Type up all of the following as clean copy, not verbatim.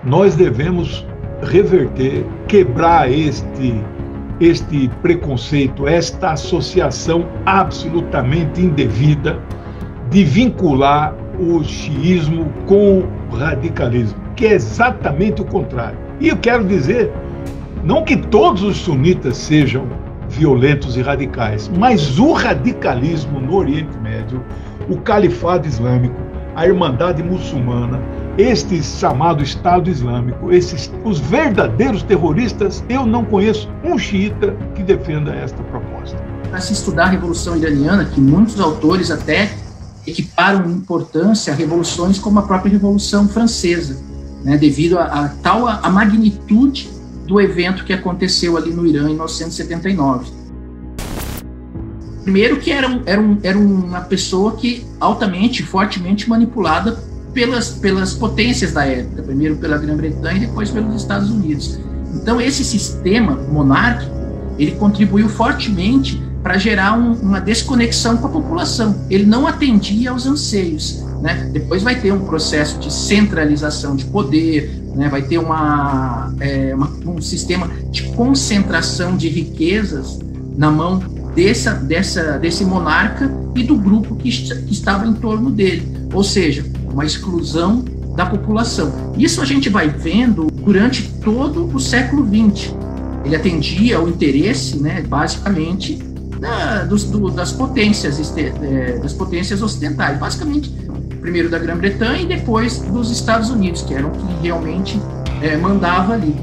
nós devemos reverter, quebrar este preconceito, esta associação absolutamente indevida de vincular o xiismo com o radicalismo, que é exatamente o contrário. E eu quero dizer, não que todos os sunitas sejam violentos e radicais, mas o radicalismo no Oriente Médio, o califado islâmico, a irmandade muçulmana, este chamado Estado Islâmico, os verdadeiros terroristas, eu não conheço um xiita que defenda esta proposta. Para se estudar a Revolução Iraniana, que muitos autores até equiparam em importância a revoluções como a própria Revolução Francesa, né, devido a magnitude do evento que aconteceu ali no Irã em 1979. Primeiro que era uma pessoa que altamente, fortemente manipulada pelas potências da época, primeiro pela Grã-Bretanha e depois pelos Estados Unidos. Então esse sistema monárquico, ele contribuiu fortemente para gerar uma desconexão com a população. Ele não atendia aos anseios, né? Depois vai ter um processo de centralização de poder, né? Vai ter um sistema de concentração de riquezas na mão desse monarca e do grupo que estava em torno dele, ou seja, uma exclusão da população. Isso a gente vai vendo durante todo o século XX. Ele atendia ao interesse, né, basicamente, das potências ocidentais, basicamente, primeiro da Grã-Bretanha e depois dos Estados Unidos, que eram que realmente mandava ali.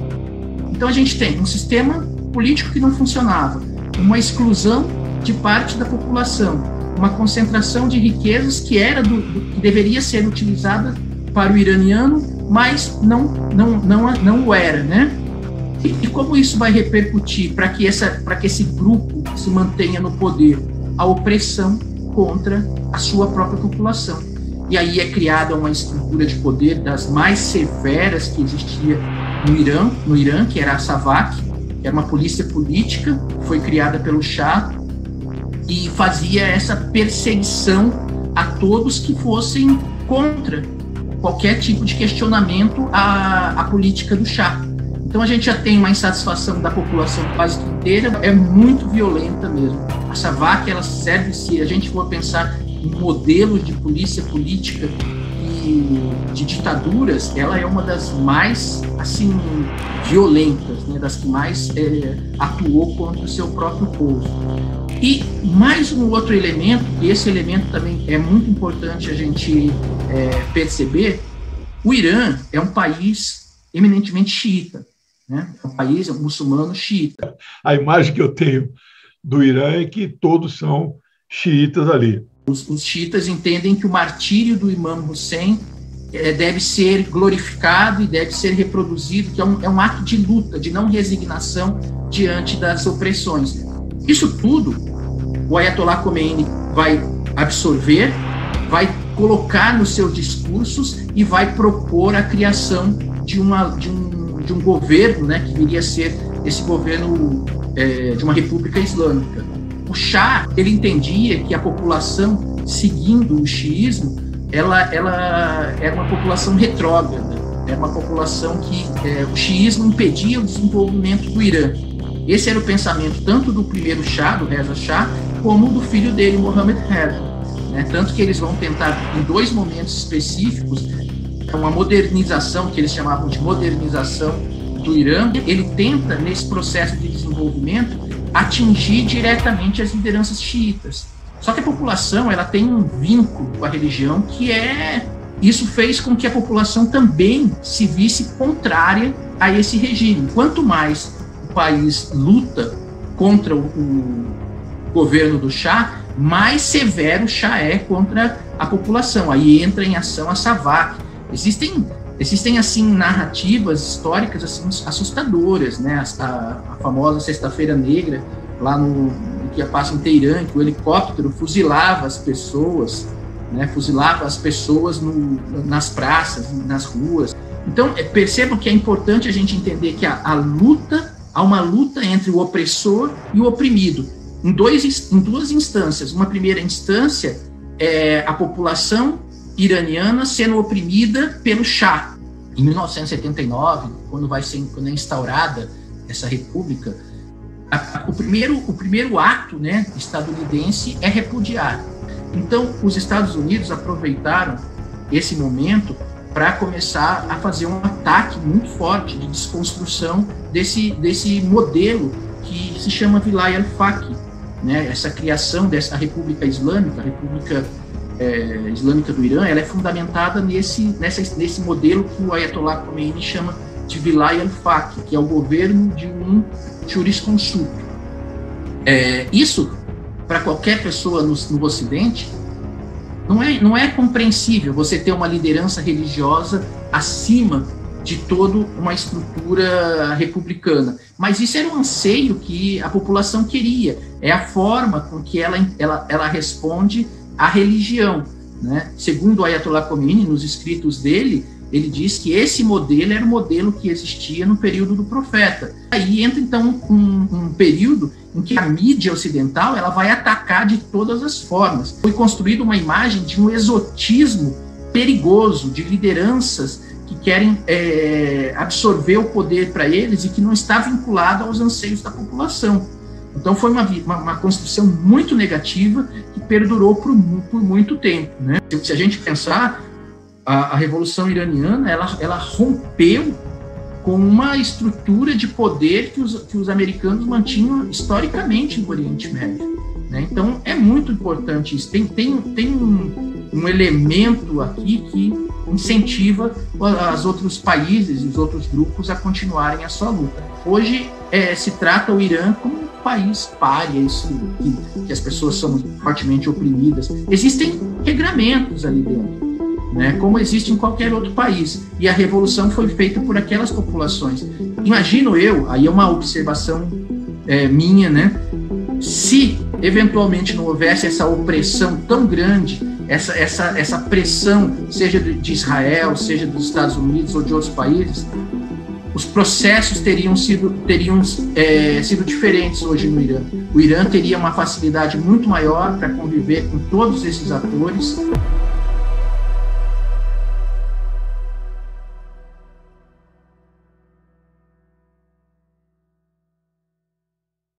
Então a gente tem um sistema político que não funcionava, uma exclusão de parte da população, uma concentração de riquezas que que deveria ser utilizada para o iraniano, mas não o era, né? E como isso vai repercutir para que esse grupo se mantenha no poder? A opressão contra a sua própria população. E aí é criada uma estrutura de poder das mais severas que existia no Irã, que era a SAVAK, que era uma polícia política, foi criada pelo Shah, e fazia essa perseguição a todos que fossem contra qualquer tipo de questionamento à política do Shah. Então a gente já tem uma insatisfação da população quase inteira, é muito violenta mesmo. A SAVAK, ela serve, se a gente for pensar em modelo de polícia política e de ditaduras, ela é uma das mais, assim, violentas, né, das que mais atuou contra o seu próprio povo. E mais um outro elemento, e esse elemento também é muito importante a gente perceber, o Irã é um país eminentemente xiita, né? É um país muçulmano xiita. A imagem que eu tenho do Irã é que todos são xiitas ali. Os xiitas entendem que o martírio do Imam Hussein deve ser glorificado e deve ser reproduzido, que é um ato de luta, de não resignação diante das opressões. Isso tudo o Ayatollah Khomeini vai absorver, vai colocar nos seus discursos e vai propor a criação de um governo, né, que viria a ser esse governo de uma república islâmica. O Shah, ele entendia que a população, seguindo o xiismo, ela era uma população retrógrada, era uma população que o xiismo impedia o desenvolvimento do Irã. Esse era o pensamento tanto do primeiro Shah, do Reza Shah, como do filho dele, Mohammad Reza, né? Tanto que eles vão tentar, em dois momentos específicos, uma modernização, que eles chamavam de modernização do Irã. Ele tenta, nesse processo de desenvolvimento, atingir diretamente as lideranças xiitas. Só que a população, ela tem um vínculo com a religião isso fez com que a população também se visse contrária a esse regime. Quanto mais o país luta contra o governo do Shah, mais severo o Shah é contra a população. Aí entra em ação a SAVAK. Existem assim, narrativas históricas assim, assustadoras, né? A famosa Sexta-feira Negra, lá que passa em Teherã, que o helicóptero fuzilava as pessoas, né? Fuzilava as pessoas nas praças, nas ruas. Então, percebam que é importante a gente entender que há uma luta entre o opressor e o oprimido, em duas instâncias. Uma primeira instância é a população iraniana sendo oprimida pelo Shah, Em 1979, quando é instaurada essa república, o primeiro ato, né, estadunidense é repudiar. Então, os Estados Unidos aproveitaram esse momento para começar a fazer um ataque muito forte de desconstrução desse modelo que se chama Vilayah al-Faqih, né? Essa criação dessa República Islâmica, a República Islâmica do Irã, ela é fundamentada nesse modelo que o Ayatollah Khomeini chama de Vilayah al-Faqih, que é o governo de um jurisconsulto. Isso, para qualquer pessoa no Ocidente, não é compreensível você ter uma liderança religiosa acima de toda uma estrutura republicana. Mas isso era um anseio que a população queria, é a forma com que ela responde à religião, né? Segundo o Ayatollah Khomeini, nos escritos dele, ele diz que esse modelo era o modelo que existia no período do profeta. Aí entra, então, um período em que a mídia ocidental ela vai atacar de todas as formas. Foi construída uma imagem de um exotismo perigoso, de lideranças que querem absorver o poder para eles e que não está vinculado aos anseios da população. Então foi uma construção muito negativa que perdurou por muito tempo, né? Se a gente pensar, a Revolução Iraniana ela rompeu com uma estrutura de poder que os americanos mantinham historicamente no Oriente Médio, né? Então é muito importante isso. Tem um elemento aqui que incentiva os outros países e os outros grupos a continuarem a sua luta. Hoje se trata o Irã como um país pária, que as pessoas são fortemente oprimidas. Existem regramentos ali dentro, né, como existe em qualquer outro país. E a revolução foi feita por aquelas populações. Imagino aí é uma observação minha, né, se eventualmente não houvesse essa opressão tão grande, essa pressão, seja de Israel, seja dos Estados Unidos ou de outros países, os processos teriam sido diferentes hoje no Irã. O Irã teria uma facilidade muito maior para conviver com todos esses atores.